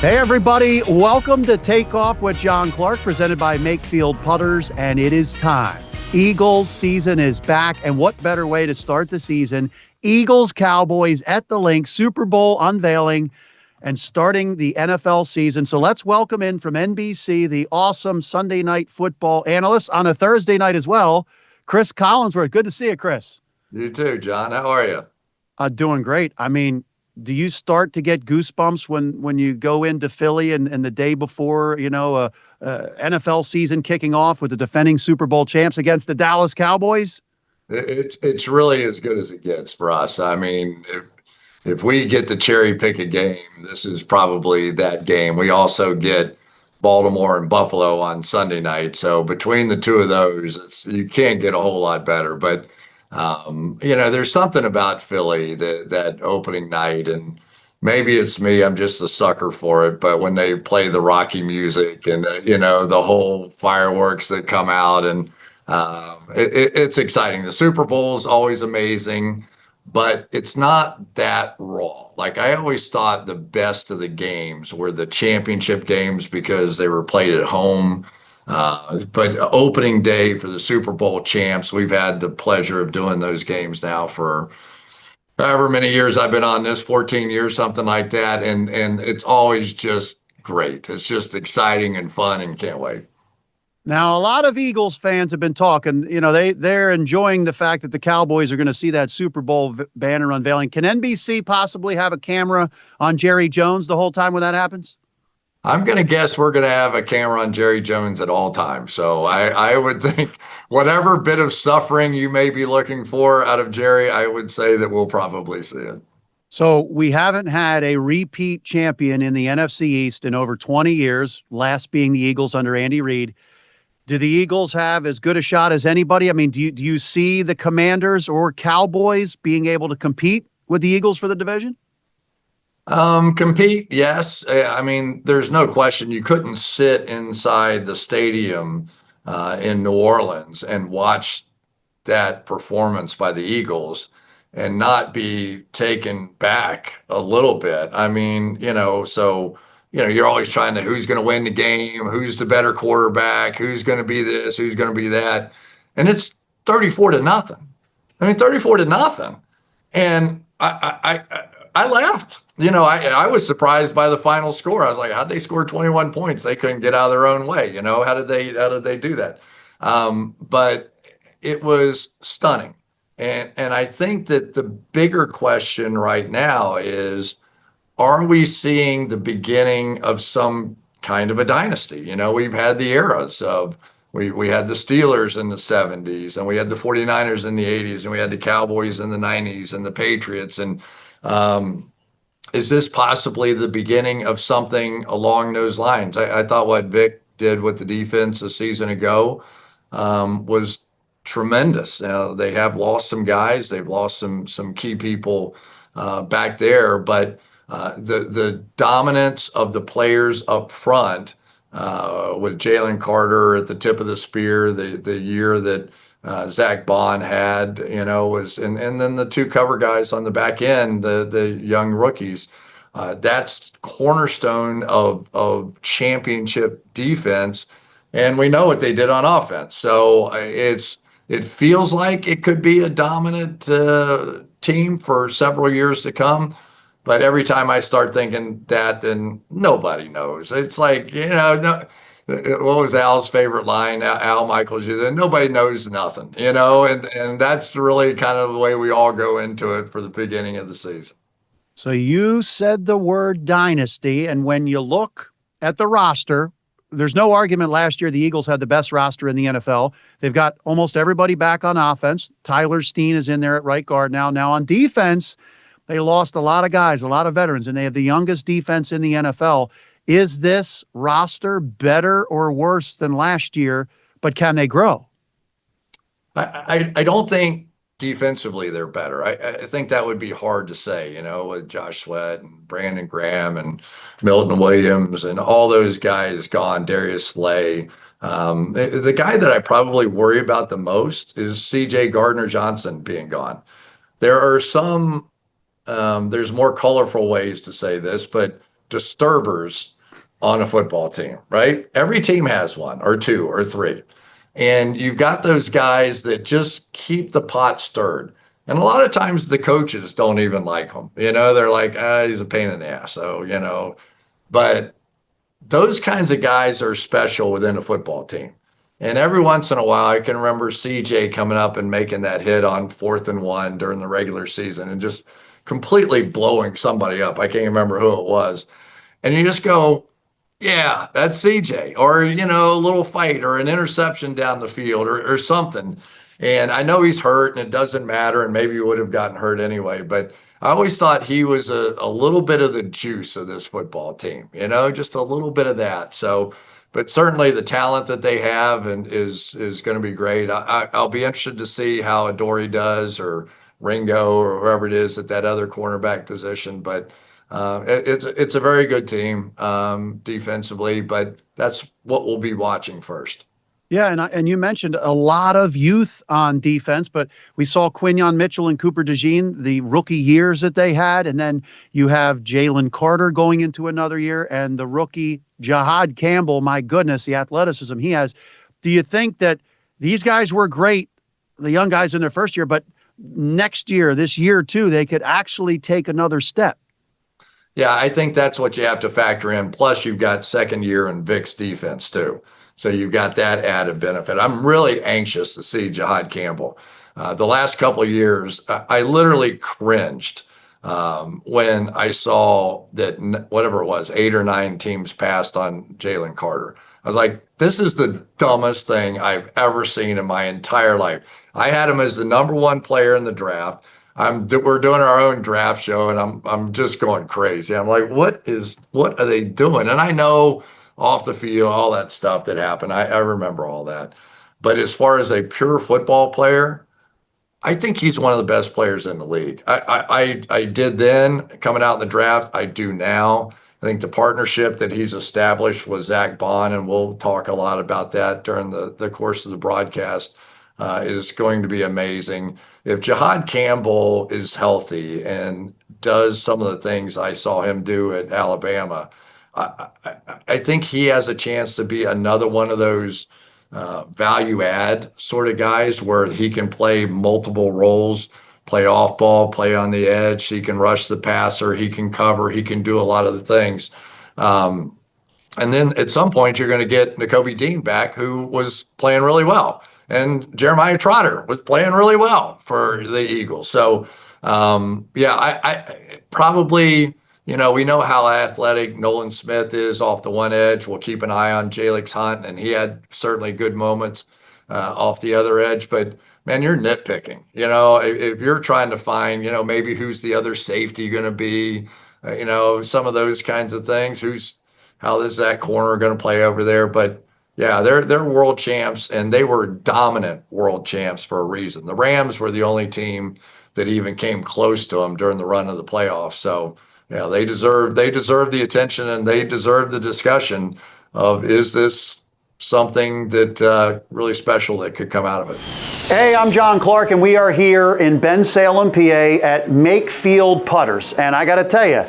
Hey, everybody. Welcome to Takeoff with John Clark, presented by Makefield Putters, and it is time. Eagles season is back, and what better way to start the season? Eagles-Cowboys at the link, Super Bowl unveiling, and starting the NFL season. So let's welcome in from NBC, the awesome Sunday night football analyst on a Thursday night as well, Cris Collinsworth. Good to see you, Chris. You too, John. How are you? Doing great. I mean, do you start to get goosebumps when you go into Philly and the day before, NFL season kicking off with the defending Super Bowl champs against the Dallas Cowboys? It's really as good as it gets for us. I mean, if we get to cherry pick a game, this is probably that game. We also get Baltimore and Buffalo on Sunday night. So between the two of those, you can't get a whole lot better. But there's something about Philly that opening night, and maybe it's me, I'm just a sucker for it. But when they play the Rocky music and the whole fireworks that come out, and it's exciting. The Super Bowl is always amazing, but it's not that raw. Like, I always thought the best of the games were the championship games because they were played at home. But opening day for the Super Bowl champs, we've had the pleasure of doing those games now for however many years I've been on this, 14 years, something like that. And it's always just great. It's just exciting and fun, and can't wait. Now, a lot of Eagles fans have been talking, they're enjoying the fact that the Cowboys are going to see that Super Bowl banner unveiling. Can NBC possibly have a camera on Jerry Jones the whole time when that happens? I'm going to guess we're going to have a camera on Jerry Jones at all times. So I would think whatever bit of suffering you may be looking for out of Jerry, I would say that we'll probably see it. So we haven't had a repeat champion in the NFC East in over 20 years, last being the Eagles under Andy Reid. Do the Eagles have as good a shot as anybody? I mean, do you see the Commanders or Cowboys being able to compete with the Eagles for the division? Compete, yes. I mean, there's no question you couldn't sit inside the stadium in New Orleans and watch that performance by the Eagles and not be taken back a little bit. I mean, you're always trying to, who's going to win the game, who's the better quarterback, who's going to be this, who's going to be that. And it's 34-0. I mean, 34-0. And I laughed. I was surprised by the final score. I was like, how'd they score 21 points? They couldn't get out of their own way. How did they do that? But it was stunning. And I think that the bigger question right now is, are we seeing the beginning of some kind of a dynasty? We've had the eras of, we had the Steelers in the 70s, and we had the 49ers in the 80s, and we had the Cowboys in the 90s, and the Patriots. And is this possibly the beginning of something along those lines? I thought what Vic did with the defense a season ago was tremendous. They have lost some guys. They've lost some key people back there, but the dominance of the players up front with Jalen Carter at the tip of the spear, the year that Zach Bond had, was, and then the two cover guys on the back end, the young rookies. That's cornerstone of championship defense, and we know what they did on offense. So it feels like it could be a dominant team for several years to come. But every time I start thinking that, then nobody knows. It's like, no. What was Al's favorite line? Al Michaels used, nobody knows nothing, and that's really kind of the way we all go into it for the beginning of the season. So you said the word dynasty, and when you look at the roster, there's no argument last year the Eagles had the best roster in the NFL. They've got almost everybody back on offense. Tyler Steen is in there at right guard now. Now on defense, they lost a lot of guys, a lot of veterans, and they have the youngest defense in the NFL. Is this roster better or worse than last year, but can they grow? I don't think defensively they're better. I think that would be hard to say, with Josh Sweat and Brandon Graham and Milton Williams and all those guys gone, Darius Slay. The guy that I probably worry about the most is C.J. Gardner-Johnson being gone. There are some, there's more colorful ways to say this, but disturbers on a football team, right? Every team has one or two or three. And you've got those guys that just keep the pot stirred. And a lot of times the coaches don't even like him. They're like, he's a pain in the ass. So, but those kinds of guys are special within a football team. And every once in a while, I can remember CJ coming up and making that hit on 4th and 1 during the regular season and just completely blowing somebody up. I can't remember who it was. And you just go, yeah, that's CJ, or, a little fight or an interception down the field or something. And I know he's hurt and it doesn't matter. And maybe he would have gotten hurt anyway. But I always thought he was a little bit of the juice of this football team, just a little bit of that. So, but certainly the talent that they have and is going to be great. I'll be interested to see how Adoree does or Ringo or whoever it is at that other cornerback position. But it's a very good team defensively, but that's what we'll be watching first. Yeah, and you mentioned a lot of youth on defense, but we saw Quinyon Mitchell and Cooper DeJean, the rookie years that they had, and then you have Jalen Carter going into another year, and the rookie Jahad Campbell, my goodness, the athleticism he has. Do you think that these guys were great, the young guys in their first year, but next year, this year too, they could actually take another step? Yeah, I think that's what you have to factor in. Plus, you've got second year in Vic's defense too. So you've got that added benefit. I'm really anxious to see Jahad Campbell. The last couple of years, I literally cringed when I saw that whatever it was, 8 or 9 teams passed on Jalen Carter. I was like, this is the dumbest thing I've ever seen in my entire life. I had him as the number 1 player in the draft. We're doing our own draft show, and I'm just going crazy. I'm like, what are they doing? And I know off the field, all that stuff that happened. I remember all that. But as far as a pure football player, I think he's one of the best players in the league. I did then coming out in the draft. I do now. I think the partnership that he's established with Zach Bond, and we'll talk a lot about that during the course of the broadcast, is going to be amazing. If Jahad Campbell is healthy and does some of the things I saw him do at Alabama, I think he has a chance to be another one of those value add sort of guys where he can play multiple roles, play off ball, play on the edge. He can rush the passer. He can cover. He can do a lot of the things. And then at some point, you're going to get Nakobe Dean back, who was playing really well. And Jeremiah Trotter was playing really well for the Eagles. So, I probably, we know how athletic Nolan Smith is off the one edge. We'll keep an eye on Jalix Hunt, and he had certainly good moments off the other edge. But, man, you're nitpicking. If you're trying to find, maybe who's the other safety going to be, some of those kinds of things. How is that corner going to play over there? But, yeah, they're world champs, and they were dominant world champs for a reason. The Rams were the only team that even came close to them during the run of the playoffs. So, yeah, they deserve the attention, and they deserve the discussion of, is this something that really special that could come out of it? Hey, I'm John Clark, and we are here in Bensalem, PA at Makefield Putters. And I got to tell you,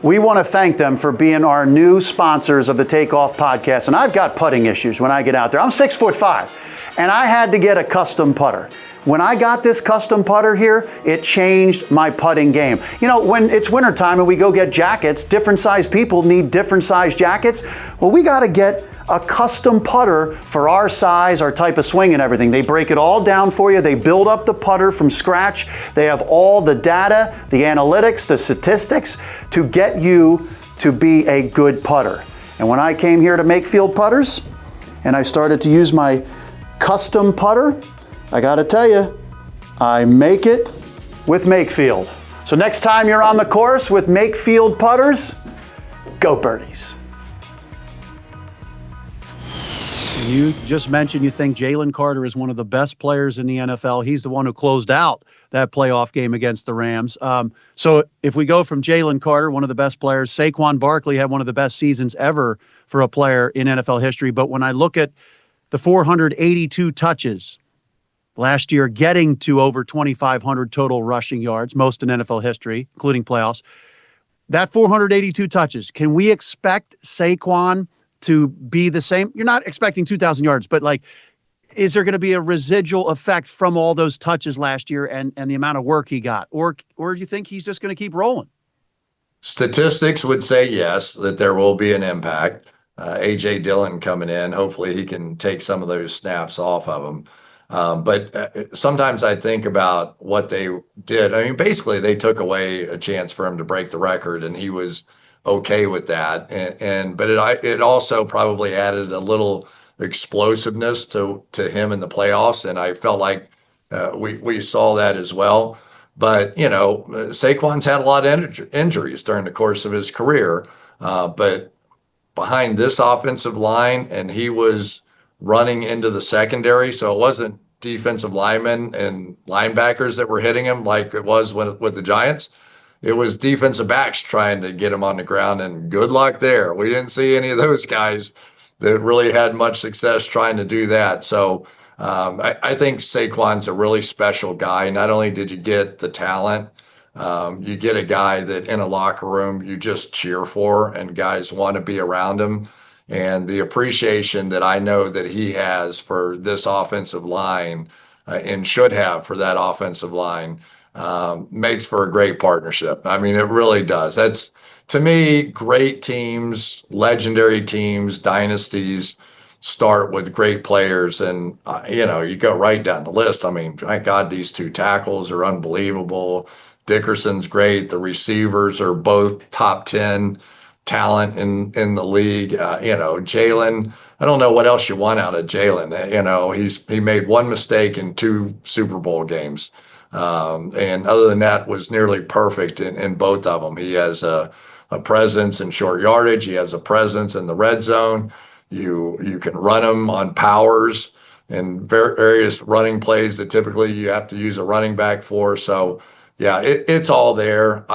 we want to thank them for being our new sponsors of the Takeoff podcast. And I've got putting issues when I get out there. I'm 6'5", and I had to get a custom putter. When I got this custom putter here, it changed my putting game. When it's wintertime and we go get jackets, different size people need different size jackets. Well, we got to get a custom putter for our size, our type of swing and everything. They break it all down for you. They build up the putter from scratch. They have all the data, the analytics, the statistics to get you to be a good putter. And when I came here to Makefield Putters and I started to use my custom putter, I got to tell you, I make it with Makefield. So next time you're on the course with Makefield Putters, go birdies. You just mentioned you think Jalen Carter is one of the best players in the NFL. He's the one who closed out that playoff game against the Rams. So if we go from Jalen Carter, one of the best players, Saquon Barkley had one of the best seasons ever for a player in NFL history. But when I look at the 482 touches last year, getting to over 2,500 total rushing yards, most in NFL history, including playoffs, That 482 touches, can we expect Saquon to be the same? You're not expecting 2,000 yards, but like, is there going to be a residual effect from all those touches last year and the amount of work he got? Or do you think he's just going to keep rolling? Statistics would say yes, that there will be an impact. AJ Dillon coming in, hopefully he can take some of those snaps off of him. But sometimes I think about what they did. I mean, basically, they took away a chance for him to break the record, and he was okay with that. But it also probably added a little explosiveness to him in the playoffs, and I felt like we saw that as well. But Saquon's had a lot of injuries during the course of his career, but behind this offensive line, and he was running into the secondary. So it wasn't defensive linemen and linebackers that were hitting him like it was with the Giants. It was defensive backs trying to get him on the ground, and good luck there. We didn't see any of those guys that really had much success trying to do that. So I think Saquon's a really special guy. Not only did you get the talent, you get a guy that in a locker room you just cheer for, and guys want to be around him. And the appreciation that I know that he has for this offensive line and should have for that offensive line makes for a great partnership. I mean, it really does. That's, to me, great teams, legendary teams, dynasties start with great players. And, you go right down the list. I mean, my God, these two tackles are unbelievable. Dickerson's great. The receivers are both top 10 talent in the league. Jalen, I don't know what else you want out of Jalen. He made one mistake in 2 Super Bowl games. And other than that, was nearly perfect in both of them. He has a presence in short yardage. He has a presence in the red zone. You can run him on powers and various running plays that typically you have to use a running back for. So, yeah, it's all there.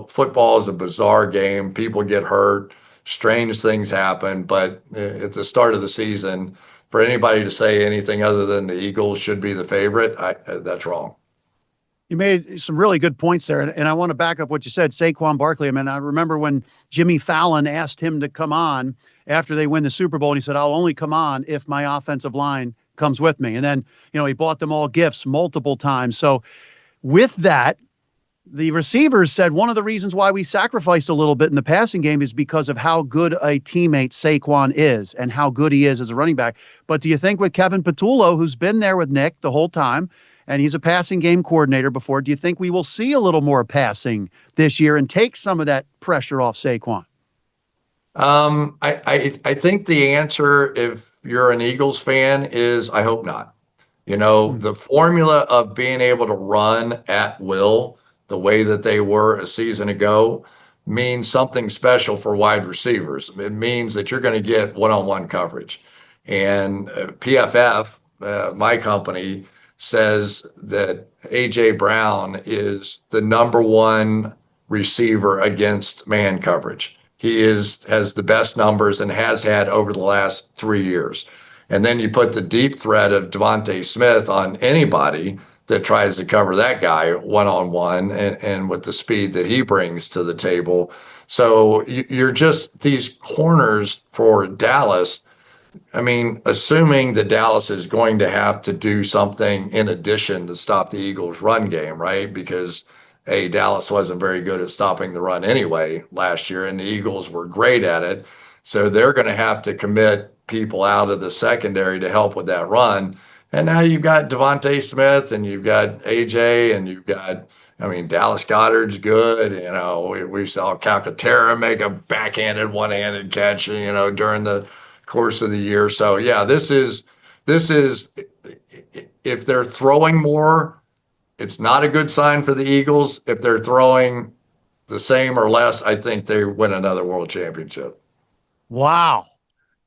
Football is a bizarre game. People get hurt. Strange things happen. But at the start of the season, for anybody to say anything other than the Eagles should be the favorite, that's wrong. You made some really good points there, and I want to back up what you said. Saquon Barkley, I mean, I remember when Jimmy Fallon asked him to come on after they win the Super Bowl, and he said, I'll only come on if my offensive line comes with me. And then, he bought them all gifts multiple times. So with that, the receivers said one of the reasons why we sacrificed a little bit in the passing game is because of how good a teammate Saquon is and how good he is as a running back. But do you think with Kevin Patullo, who's been there with Nick the whole time, and he's a passing game coordinator before, do you think we will see a little more passing this year and take some of that pressure off Saquon? I think the answer, if you're an Eagles fan, is I hope not. The formula of being able to run at will the way that they were a season ago means something special for wide receivers. It means that you're going to get one-on-one coverage. And PFF, my company, says that A.J. Brown is the number one receiver against man coverage. He has the best numbers and has had over the last 3 years. And then you put the deep threat of Devontae Smith on anybody that tries to cover that guy one-on-one and with the speed that he brings to the table. So you're just these corners for Dallas. I mean, assuming that Dallas is going to have to do something in addition to stop the Eagles' run game, right? Because Dallas wasn't very good at stopping the run anyway last year, and the Eagles were great at it. So they're going to have to commit people out of the secondary to help with that run. And now you've got Devontae Smith and you've got AJ and you've got, Dallas Goedert's good. We saw Calcaterra make a backhanded, one-handed catch, during the course of the year. So yeah, this is if they're throwing more, it's not a good sign for the Eagles. If they're throwing the same or less, I think they win another world championship. Wow.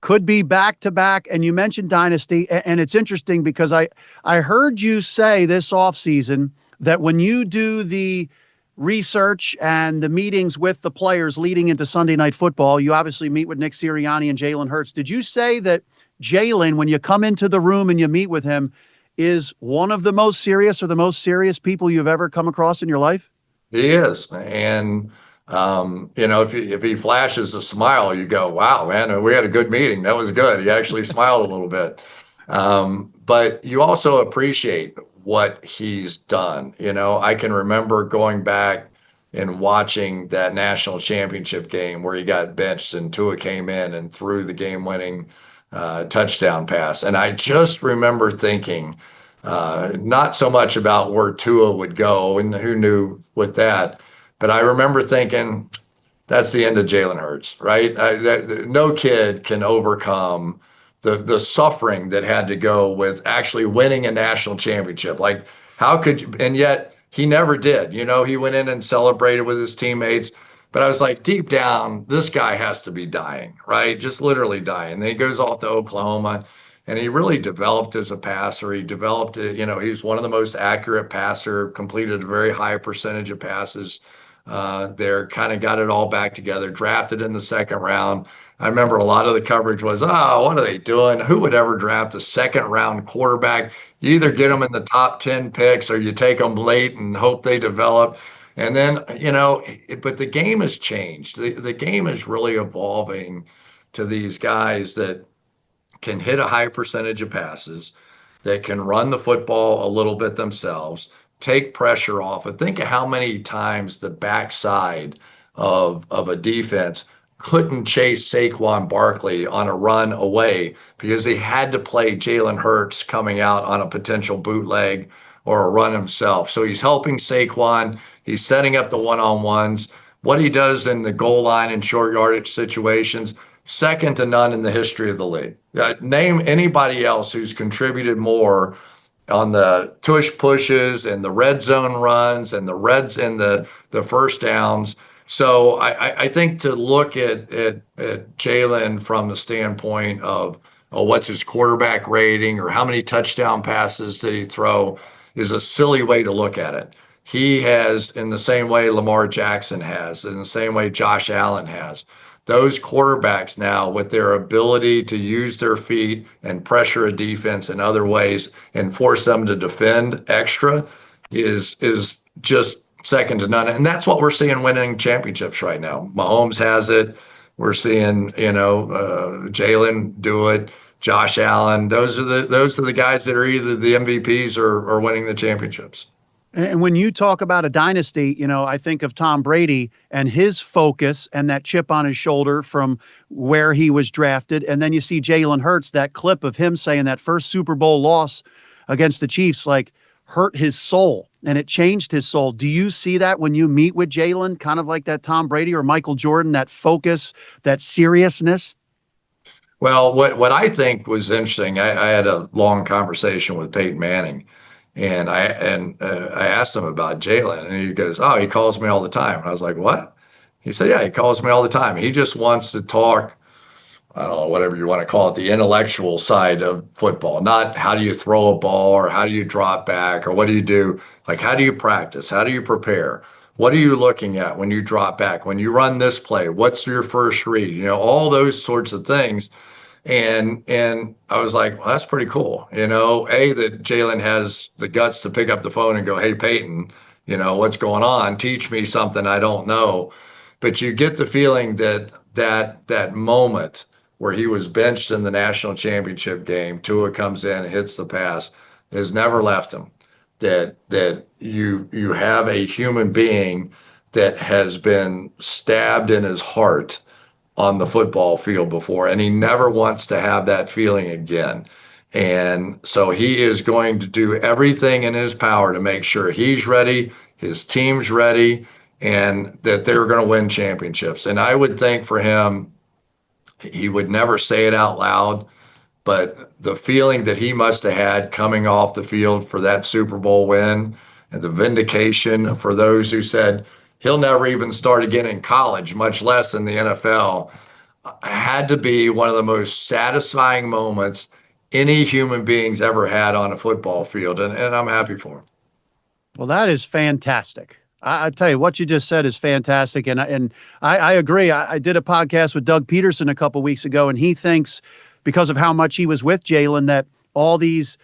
Could be back-to-back. And you mentioned Dynasty, and it's interesting because I heard you say this offseason that when you do the research and the meetings with the players leading into Sunday Night Football, you obviously meet with Nick Sirianni and Jalen Hurts. Did you say that Jalen, when you come into the room and you meet with him, is one of the most serious or the most serious people you've ever come across in your life? He is. And If he flashes a smile, you go, wow, man, we had a good meeting. That was good. He actually smiled a little bit. But you also appreciate what he's done. I can remember going back and watching that national championship game where he got benched and Tua came in and threw the game-winning touchdown pass. And I just remember thinking, not so much about where Tua would go and who knew with that, but I remember thinking, that's the end of Jalen Hurts, right? No kid can overcome the suffering that had to go with actually winning a national championship. Like, how could you? And yet he never did. He went in and celebrated with his teammates. But I was like, deep down, this guy has to be dying, right? Just literally dying. And then he goes off to Oklahoma, and he really developed as a passer. He developed it. He's one of the most accurate passer, completed a very high percentage of passes there, kind of got it all back together, drafted in the second round. I remember a lot of the coverage was, oh, what are they doing? Who would ever draft a second round quarterback? You either get them in the top 10 picks or you take them late and hope they develop. And then, but the game has changed. The game is really evolving to these guys that can hit a high percentage of passes, that can run the football a little bit themselves, take pressure off. And think of how many times the backside of a defense couldn't chase Saquon Barkley on a run away because they had to play Jalen Hurts coming out on a potential bootleg or a run himself. So he's helping Saquon. He's setting up the one-on-ones. What he does in the goal line and short yardage situations, second to none in the history of the league. Name anybody else who's contributed more on the tush pushes and the red zone runs and the reds and the first downs. So I think to look at Jalen from the standpoint of, oh, what's his quarterback rating or how many touchdown passes did he throw is a silly way to look at it. He has, in the same way Lamar Jackson has, in the same way Josh Allen has, those quarterbacks now with their ability to use their feet and pressure a defense in other ways and force them to defend extra is just second to none. And that's what we're seeing winning championships right now. Mahomes has it. We're seeing, Jalen do it. Josh Allen. Those are the guys that are either the MVPs or winning the championships. And when you talk about a dynasty, I think of Tom Brady and his focus and that chip on his shoulder from where he was drafted. And then you see Jalen Hurts, that clip of him saying that first Super Bowl loss against the Chiefs, like, hurt his soul and it changed his soul. Do you see that when you meet with Jalen, kind of like that Tom Brady or Michael Jordan, that focus, that seriousness? Well, what I think was interesting, I had a long conversation with Peyton Manning. And I asked him about Jalen, and he goes, "Oh, he calls me all the time." And I was like, "What?" He said, "Yeah, he calls me all the time. He just wants to talk, I don't know, whatever you want to call it, the intellectual side of football, not how do you throw a ball or how do you drop back or what do you do? Like, how do you practice? How do you prepare? What are you looking at when you drop back? When you run this play, what's your first read? All those sorts of things." And I was like, well, that's pretty cool. That Jalen has the guts to pick up the phone and go, "Hey, Peyton, what's going on? Teach me something I don't know." But you get the feeling that moment where he was benched in the national championship game, Tua comes in and hits the pass, has never left him. That you have a human being that has been stabbed in his heart on the football field before, and he never wants to have that feeling again. And so he is going to do everything in his power to make sure he's ready, his team's ready, and that they're going to win championships. And I would think for him, he would never say it out loud, but the feeling that he must have had coming off the field for that Super Bowl win and the vindication for those who said, he'll never even start again in college, much less in the NFL, had to be one of the most satisfying moments any human being's ever had on a football field. And I'm happy for him. Well, that is fantastic. I tell you, what you just said is fantastic. And I agree. I did a podcast with Doug Peterson a couple weeks ago, and he thinks because of how much he was with Jalen that all these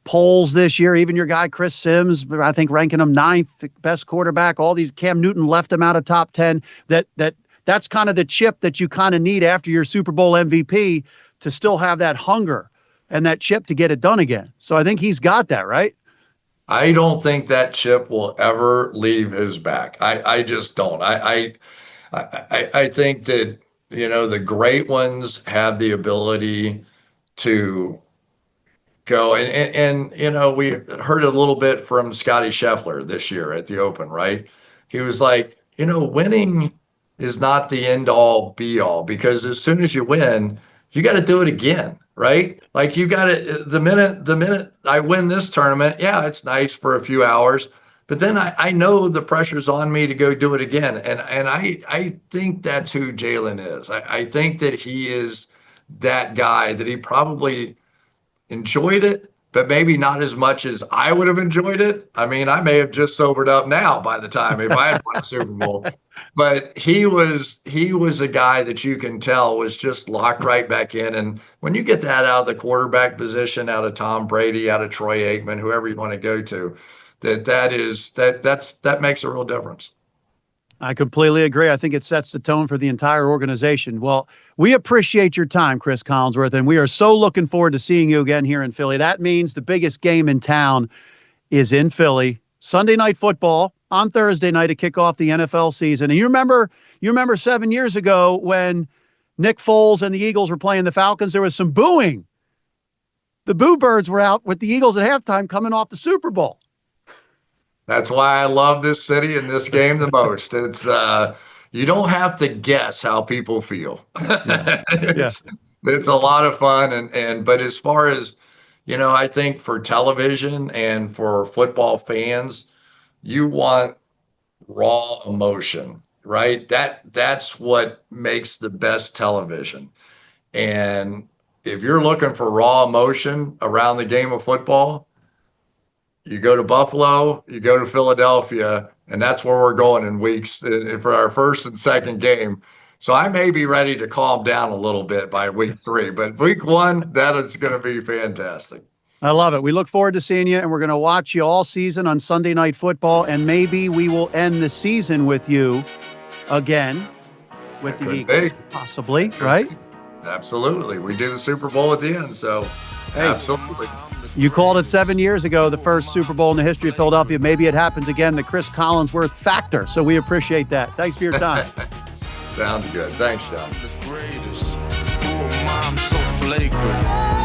polls this year. Even your guy, Chris Sims, I think ranking him 9th best quarterback. All these, Cam Newton left him out of top 10. That's kind of the chip that you kind of need after your Super Bowl MVP to still have that hunger and that chip to get it done again. So I think he's got that, right? I don't think that chip will ever leave his back. I just don't. I think that, the great ones have the ability to go and we heard a little bit from Scotty Scheffler this year at the Open, right? He was like, winning is not the end all be all, because as soon as you win, you got to do it again, right? Like you got to, the minute I win this tournament, yeah, it's nice for a few hours, but then I know the pressure's on me to go do it again. And I think that's who Jalen is. I think that he is that guy, that he probably enjoyed it, but maybe not as much as I would have enjoyed it. I mean, I may have just sobered up now by the time if I had won a Super Bowl. But he was a guy that you can tell was just locked right back in. And when you get that out of the quarterback position, out of Tom Brady, out of Troy Aikman, whoever you want to go to, that makes a real difference. I completely agree. I think it sets the tone for the entire organization. Well, we appreciate your time, Cris Collinsworth, and we are so looking forward to seeing you again here in Philly. That means the biggest game in town is in Philly. Sunday Night Football on Thursday night to kick off the NFL season. And you remember 7 years ago when Nick Foles and the Eagles were playing the Falcons, there was some booing. The Boo Birds were out with the Eagles at halftime coming off the Super Bowl. That's why I love this city and this game the most. It's you don't have to guess how people feel. Yeah. It's a lot of fun, but as far as I think for television and for football fans, you want raw emotion, right? That's what makes the best television. And if you're looking for raw emotion around the game of football, you go to Buffalo, you go to Philadelphia, and that's where we're going in weeks for our first and second game. So I may be ready to calm down a little bit by week 3, but week 1, that is going to be fantastic. I love it. We look forward to seeing you, and we're going to watch you all season on Sunday Night Football, and maybe we will end the season with you again with the Eagles. Possibly, right? Absolutely. We do the Super Bowl at the end, so absolutely. You called it 7 years ago, the first Super Bowl in the history of Philadelphia. Maybe it happens again, the Cris Collinsworth factor. So we appreciate that. Thanks for your time. Sounds good. Thanks, John. The greatest. Oh, mom, so flagrant.